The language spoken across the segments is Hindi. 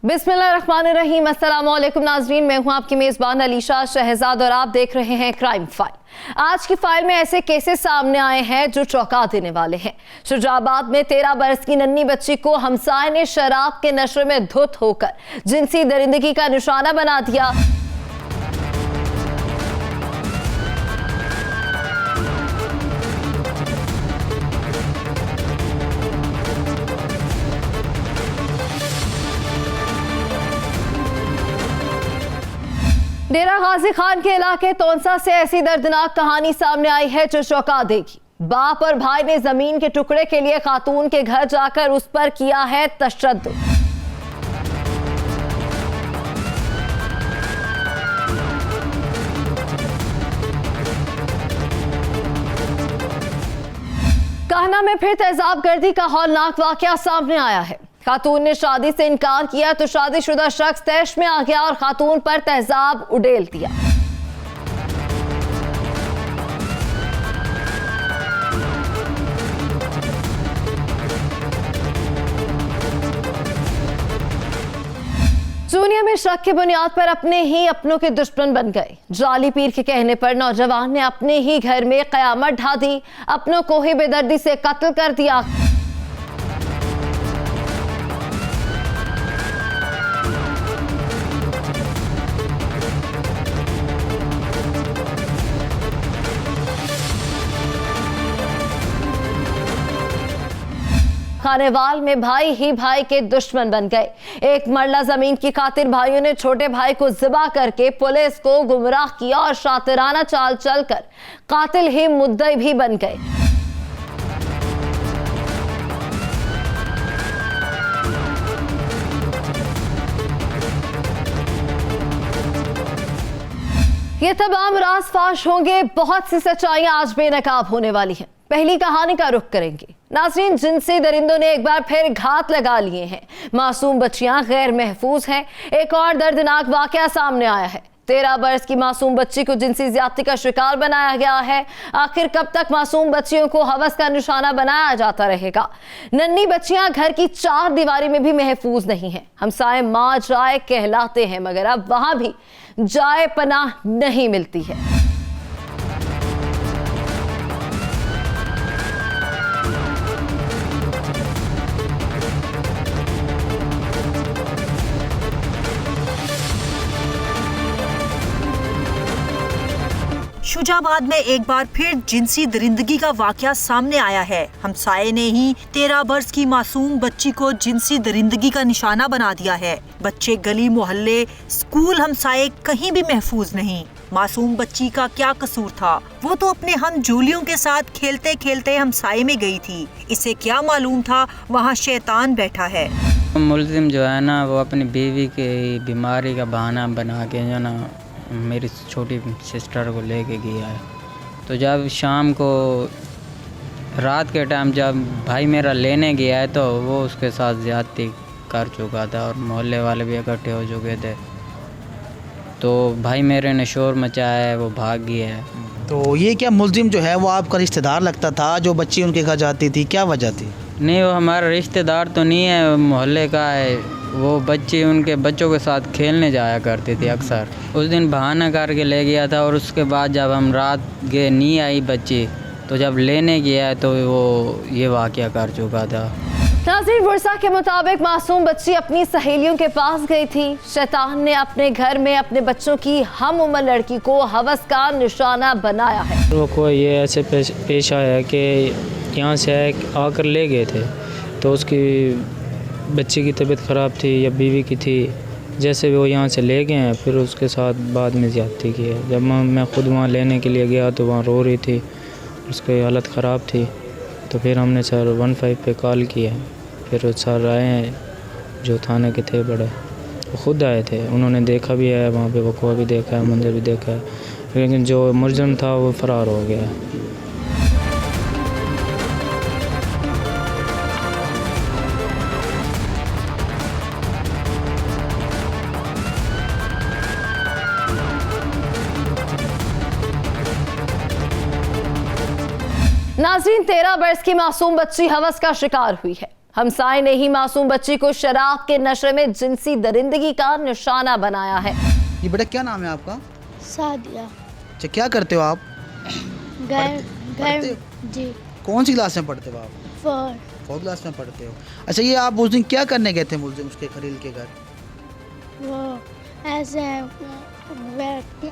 बिस्मिल्लाहिर्रहमानिर्रहीम। अस्सलाम वालेकुम नाज़रीन, मैं हूं आपकी मेज़बान अलीशा शहजाद और आप देख रहे हैं क्राइम फाइल। आज की फाइल में ऐसे केसेस सामने आए हैं जो चौंका देने वाले हैं। शुजाबाद में 13 बरस की नन्ही बच्ची को हमसाये ने शराब के नशे में धुत होकर जिनसी दरिंदगी का निशाना बना दिया। डेरा गाजी खान के इलाके तोनसा से ऐसी दर्दनाक कहानी सामने आई है जो चौंका देगी। बाप और भाई ने जमीन के टुकड़े के लिए खातून के घर जाकर उस पर किया है तशद्दुद। कान्हा में फिर तेजाब गर्दी का हौलनाक वाकया सामने आया है। खातून ने शादी से इनकार किया तो शादीशुदा शख्स तैश में आ गया और खातून पर तेजाब उड़ेल दिया। जूनिया में शक की बुनियाद पर अपने ही अपनों के दुश्मन बन गए। जाली पीर के कहने पर नौजवान ने अपने ही घर में कयामत ढा दी, अपनों को ही बेदर्दी से कत्ल कर दिया। खानेवाल में भाई ही भाई के दुश्मन बन गए। एक मरला जमीन की खातिर भाइयों ने छोटे भाई को ज़िबा करके पुलिस को गुमराह किया और शातिराना चाल चलकर कातिल ही मुद्दई भी बन गए। ये तमाम राज फाश होंगे, बहुत सी सच्चाइयां आज बेनकाब होने वाली हैं। पहली कहानी का रुख करेंगे। नाज़रीन, जिनसी दरिंदों ने एक बार फिर घात लगा लिए हैं। मासूम बच्चियां गैर महफूज हैं। एक और दर्दनाक वाकया सामने आया है। 13 बरस की मासूम बच्ची को जिनसी ज्यादती का शिकार बनाया गया है। आखिर कब तक मासूम बच्चियों को हवस का निशाना बनाया जाता रहेगा? नन्ही बच्चियां घर की 4 दीवारी में भी महफूज नहीं है। हमसाए माँ जाए कहलाते हैं, मगर अब वहां भी जाए पनाह नहीं मिलती है। शुजाबाद में एक बार फिर जिनसी दरिंदगी का वाकया सामने आया है। हमसाये ने ही 13 बरस की मासूम बच्ची को जिनसी दरिंदगी का निशाना बना दिया है। बच्चे गली मोहल्ले स्कूल हमसाये कहीं भी महफूज नहीं। मासूम बच्ची का क्या कसूर था? वो तो अपने हम जूलियों के साथ खेलते खेलते हमसाये में गई थी। इसे क्या मालूम था वहाँ शैतान बैठा है। मुल्जिम जो है ना, वो अपनी बीवी की बीमारी का बहाना बना के जो ना मेरी छोटी सिस्टर को लेके गया है। तो जब शाम को रात के टाइम जब भाई मेरा लेने गया है तो वो उसके साथ ज़्यादती कर चुका था और मोहल्ले वाले भी इकट्ठे हो चुके थे। तो भाई मेरे ने शोर मचाया है, वो भाग गया है। तो ये क्या मुल्जिम जो है वो आपका रिश्तेदार लगता था जो बच्ची उनके घर जाती थी? क्या वजह थी? नहीं, वो हमारा रिश्तेदार तो नहीं है, मोहल्ले का है। वो बच्ची उनके बच्चों के साथ खेलने जाया करती थी अक्सर। उस दिन बहाना करके ले गया था और उसके बाद जब हम रात गए नहीं आई बच्ची, तो जब लेने गया तो वो ये वाक़या कर चुका था। नाज़रीन, बुरसा के मुताबिक मासूम बच्ची अपनी सहेलियों के पास गई थी। शैतान ने अपने घर में अपने बच्चों की हम उम्र लड़की को हवस का निशाना बनाया है। वो कोई ये ऐसे पेश आया कि यहाँ से आकर ले गए थे, तो उसकी बच्ची की तबीयत ख़राब थी या बीवी की थी, जैसे वो यहाँ से ले गए हैं, फिर उसके साथ बाद में ज़्यादती की है। जब मैं ख़ुद वहाँ लेने के लिए गया तो वहाँ रो रही थी, उसकी हालत ख़राब थी। तो फिर हमने सर 15 पे कॉल किया। फिर सर आए हैं जो थाने के थे बड़े, वो ख़ुद आए थे। उन्होंने देखा भी है, वहाँ पे वक़्वा भी देखा है, मंदिर भी देखा है, लेकिन जो मुलज़िम था वो फ़रार हो गया। नाज़रीन, 13 बरस की मासूम बच्ची हवस का शिकार हुई है। हमसाए ने ही मासूम बच्ची को शराब के नशे में जिनसी दरिंदगी का निशाना बनाया है। ये बेटा क्या नाम है आपका? सादिया। अच्छा, क्या करते हो आप? घर पढ़ते घर जी कौन सी क्लास में पढ़ते हो आप? 4 4 क्लास में पढ़ते हो। अच्छा, ये आप उस दिन क्या करने गए थे मुलजिम उसके खलील के घर? वो ऐसे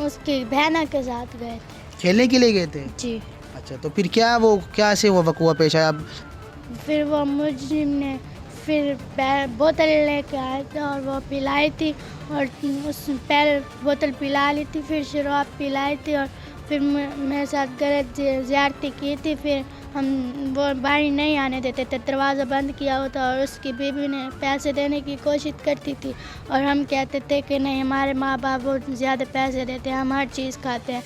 उसकी बहना के साथ गए थे खेलने के लिए गए थे? जी। अच्छा, तो फिर क्या ऐसे हुआ वक़ुआ पेश आया? फिर वो मुजरिम ने फिर बोतल लेके आए थे और वो पिलाई थी और उस पहले बोतल पिला ली थी, फिर शराब पिलाई थी और फिर मेरे साथ गलत ज़्यादती की थी। फिर हम वो बाहर नहीं आने देते थे, दरवाज़ा बंद किया हुआ था और उसकी बीवी ने पैसे देने की कोशिश करती थी और हम कहते थे कि नहीं, हमारे माँ बाप बहुत ज़्यादा पैसे देते हैं, हम हर चीज़ खाते हैं।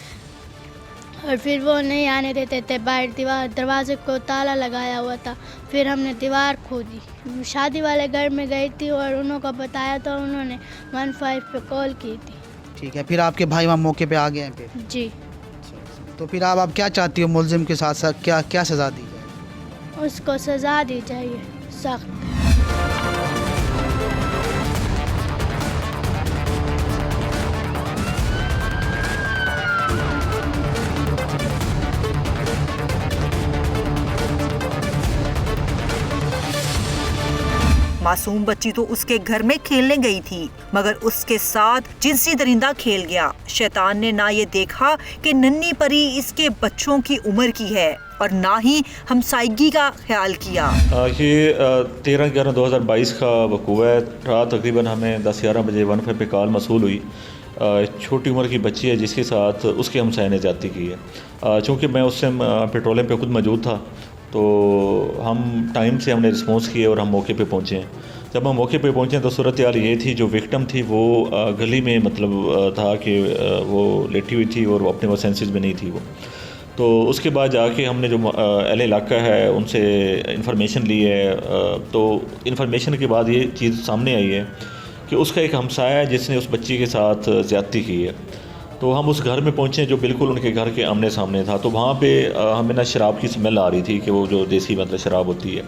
और फिर वो नहीं आने देते थे बाहर, दरवाजे को ताला लगाया हुआ था। फिर हमने दीवार खोदी, शादी वाले घर में गई थी और उनको बताया तो उन्होंने 15 पे कॉल की थी। ठीक है, फिर आपके भाई वहाँ मौके पे आ गए हैं फिर? जी। तो फिर आप क्या चाहती हो मुलजिम के साथ साथ क्या सज़ा दी जाए? उसको सज़ा दी चाहिए सख्त। मासूम बच्ची तो उसके घर में खेलने गई थी, मगर उसके साथ जिनसी दरिंदा खेल गया। शैतान ने ना ये देखा कि नन्ही परी इसके बच्चों की उम्र की है और ना ही हमसायगी का ख्याल किया। ये 13/11/2022 का वक़ूआ है। रात तकरीबन हमें 10-11 बजे 15 पे कॉल मसूल हुई। छोटी उम्र की बच्ची है जिसके साथ उसके हमसाये ने ज़्यादती की है। चूँकि मैं उस टाइम पेट्रोलिंग पे खुद मौजूद था, तो हम टाइम से हमने रिस्पॉन्स किए और हम मौके पे पहुँचे। जब हम मौके पे पहुँचे तो सूरत हाल ये थी, जो विक्टिम थी वो गली में मतलब था कि वो लेटी हुई थी और वो अपने वो सेंसेस में नहीं थी वो। तो उसके बाद जाके हमने जो अहले इलाका है उनसे इंफॉर्मेशन ली है। तो इंफॉर्मेशन के बाद ये चीज़ सामने आई है कि उसका एक हमसाया है जिसने उस बच्ची के साथ ज़्यादती की है। तो हम उस घर में पहुँचे जो बिल्कुल उनके घर के आमने सामने था। तो वहाँ पे हमें ना शराब की स्मेल आ रही थी कि वो जो देसी मतलब शराब होती है।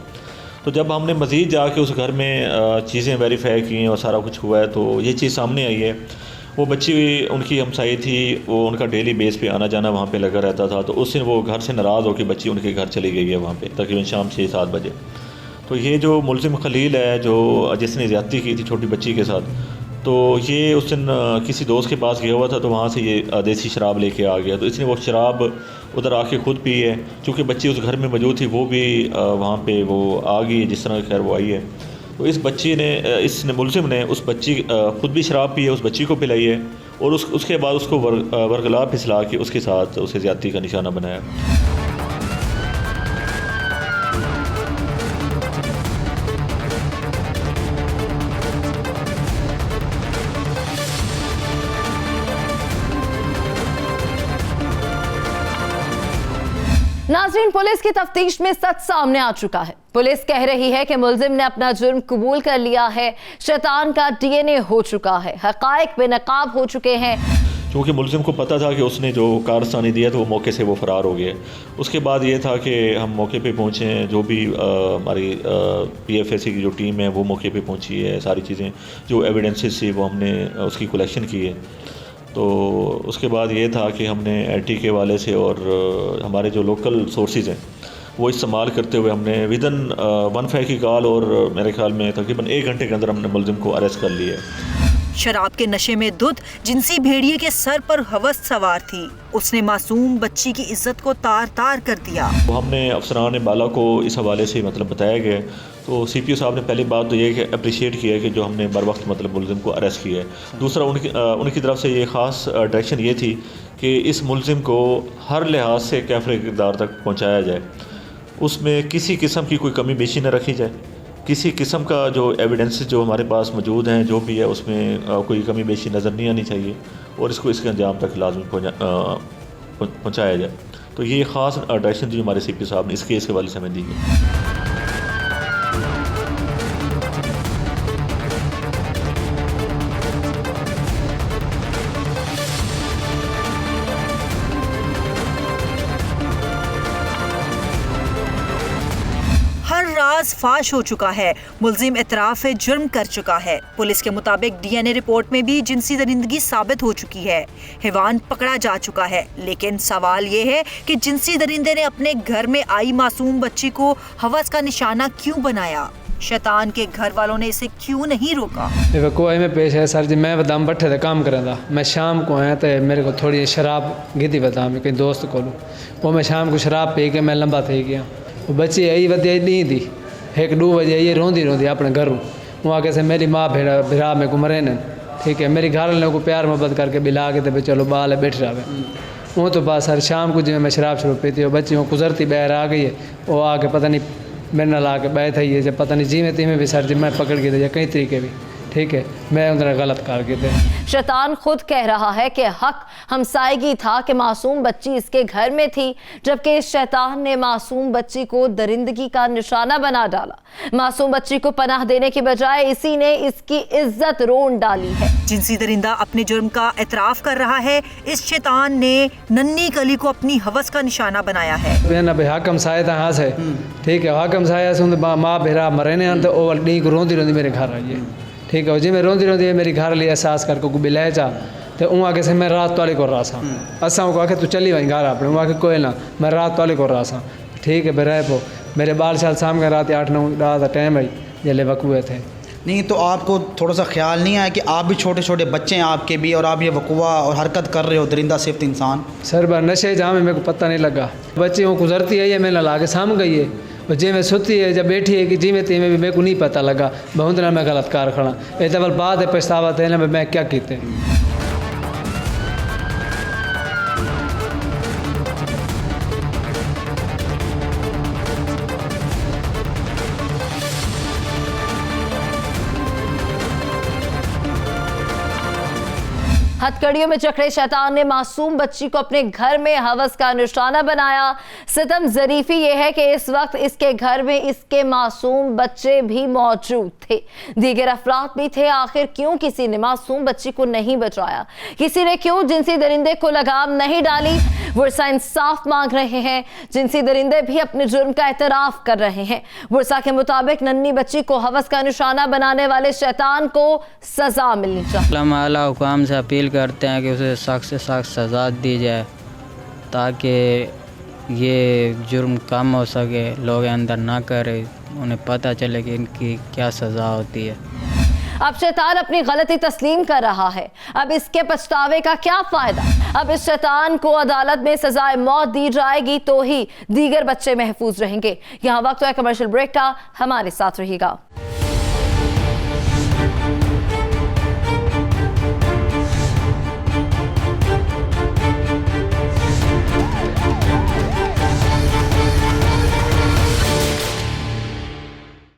तो जब हमने मज़ीद जाके उस घर में चीज़ें वेरीफाई की और सारा कुछ हुआ है तो ये चीज़ सामने आई है। वो बच्ची उनकी हमसाई थी, वो उनका डेली बेस पे आना जाना वहाँ पे लगा रहता था। तो उस दिन वो घर से नाराज़ होकर बच्ची उनके घर चली गई है वहाँ पे तकरीबन शाम 6-7 बजे। तो ये जो मुलजिम खलील है जो जिसने ज़्यादती की थी छोटी बच्ची के साथ, तो ये उस दिन किसी दोस्त के पास गया हुआ था, तो वहाँ से ये देसी शराब लेके आ गया। तो इसने वो शराब उधर आके ख़ुद पी है। चूँकि बच्ची उस घर में मौजूद थी, वो भी वहाँ पे वो आ गई जिस तरह खैर वो आई है। तो इस बच्ची ने इसने मुलजिम ने उस बच्ची ख़ुद भी शराब पी है, उस बच्ची को पिलाई है और उसके बाद उसको वर्गला फिसला के उसके साथ उसे ज़्यादती का निशाना बनाया। नाज़रीन, पुलिस की तफ्तीश में सच सामने आ चुका है। पुलिस कह रही है कि मुलजिम ने अपना जुर्म कबूल कर लिया है। शैतान का डीएनए हो चुका है, हक़ाइक़ बेनकाब हो चुके हैं। क्योंकि मुलजिम को पता था कि उसने जो कारस्तानी दिया तो वो मौके से वो फ़रार हो गया। उसके बाद ये था कि हम मौके पे पहुँचे हैं, जो भी हमारी PFSC की जो टीम है वो मौके पे पहुँची है। सारी चीज़ें जो एविडेंसेस थी वो हमने उसकी कलेक्शन की है। तो उसके बाद ये था कि हमने LT के वाले से और हमारे जो लोकल सोर्सेज हैं वो इस्तेमाल करते हुए हमने विदन 15 की कॉल और मेरे ख्याल में तकरीबन 1 घंटे के अंदर हमने मुलजिम को अरेस्ट कर लिया है। शराब के नशे में धुत जिनसी भेड़िए के सर पर हवस सवार थी। उसने मासूम बच्ची की इज्जत को तार तार कर दिया। तो हमने अफसरान बाला को इस हवाले से मतलब बताया गया। तो CPO साहब ने पहली बात तो ये कि अप्रिशिएट किया कि जो हमने बर वक्त मतलब मुलजिम को अरेस्ट किया है। दूसरा उनकी तरफ से ये ख़ास डायरेक्शन ये थी कि इस मुलजिम को हर लिहाज से कैफरे किरदार तक पहुँचाया जाए, उसमें किसी किस्म की कोई कमी बेशी न रखी जाए, किसी किस्म का जो एविडेंस जो हमारे पास मौजूद हैं जो भी है उसमें कोई कमी बेशी नज़र नहीं आनी चाहिए और इसको इसके अंजाम तक लाजमी पहुँचाया जाए। तो ये ख़ास डायरेक्शन जो हमारे CPO साहब ने इस केस के वाले से हमें दी गई। पर्दाफाश हो चुका है। मुलजिम इतराफ जुर्म कर चुका है। पुलिस के मुताबिक DNA रिपोर्ट में भी जिनसी दरिंदगी साबित हो चुकी है। हैवान पकड़ा जा चुका है। लेकिन सवाल ये है कि जिनसी दरिंदे ने अपने घर में आई मासूम बच्ची को हवस का निशाना क्यों बनाया? शैतान के घर वालों ने इसे क्यों नहीं रोका? कोई में पेश है सर जी, मैं बदाम भट्ठे से काम करा था। मैं शाम को आया तो मेरे को थोड़ी शराब गिदी बदाम कहीं दोस्त को वो मैं शाम को शराब पी के मैं लंबा थी गया। वो बच्ची आई वधी दी थी 1-2 बजे आई रोंदी अपने घर वो आके से मेरी माँ भिरा में घुमरे ने ठीक है मेरी घर वाले को प्यार मोहब्बत करके बिला के तो चलो बाल बैठ रहा वो तो बस सर शाम को जिम्मे मैं शराब पीती वो बच्ची वो गुजरती बहर आ गई है वो आके पता नहीं मेरे नाल आके बैठ आई है जब पता नहीं जिमें तीमें भी सर जी मैं पकड़ के थे या कई तरीके भी ठीक है मैं उन्हें गलत कर के थे। शैतान खुद कह रहा है कि हक हमसायगी था कि मासूम बच्ची इसके घर में थी, जबकि इस शैतान ने मासूम बच्ची को दरिंदगी का निशाना बना डाला। मासूम बच्ची को पनाह देने की बजाय इसी ने इसकी इज्जत रोन डाली है। जिनसी दरिंदा अपने जुर्म का एतराफ कर रहा है। इस शैतान ने नन्ही कली को अपनी हवस का निशाना बनाया है। हाकम साया था हाँ से ठीक है हाकम साया से माँ बेरा मरे ने तो वो डी को रोंदी मेरे घर आई है ठीक है जी मैं रोंदी मेरी घर लिए एहसास करके को बिलाए जा तो वहाँ आके से मैं रात वाले को रहा सा असा को आके तू चली वहीं घर अपने वहाँ के कोई ना मैं रात वाले को रहा सा ठीक है रह पो मेरे बाल शाल शाम का रात 8-9 रात टाइम आई जले वकुए थे। नहीं तो आपको थोड़ा सा ख्याल नहीं आया कि आप भी छोटे छोटे बच्चे हैं आपके भी और आप ये वकुआ और हरकत कर रहे हो दरिंदा सिर्फ इंसान? सर बार नशे जहाँ में मेरे को पता नहीं लगा बच्ची वो गुजरती है ये मैंने ला के साम गई है और जी में सुती है जब बैठी है कि जी में ती में भी मेरे को नहीं पता लगा बहुत ना मैं गलत कार खड़ा ये तो बात है पछतावा थे ना मैं क्या कहते हथकड़ियों में जकड़े शैतान ने मासूम बच्ची को अपने घर में हवस का निशाना बनाया। सितम ज़रीफ़ी यह है कि इस वक्त इसके घर में इसके मासूम बच्चे भी मौजूद थे, दीगर अफराद भी थे। आखिर क्यों किसी ने मासूम बच्ची को नहीं बचाया? किसी ने क्यों जिनसी दरिंदे को लगाम नहीं डाली? वर्षा इंसाफ मांग रहे हैं। जिनसी दरिंदे भी अपने जुर्म का एतराफ कर रहे हैं। वर्षा के मुताबिक नन्ही बच्ची को हवस का निशाना बनाने वाले शैतान को सजा मिलनी चाहिए। आला हुकाम से अपील करते हैं कि उसे सख्त से सख्त सज़ा दी जाए ताकि ये जुर्म कम हो सके, लोग अंदर ना करें, उन्हें पता चले कि इनकी क्या सज़ा होती है। अब शैतान अपनी गलती तस्लीम कर रहा है। अब इसके पछतावे का क्या फायदा? अब इस शैतान को अदालत में सजाए मौत दी जाएगी तो ही दीगर बच्चे महफूज रहेंगे। यहाँ वक्त है कमर्शियल ब्रेक का, हमारे साथ रहिएगा।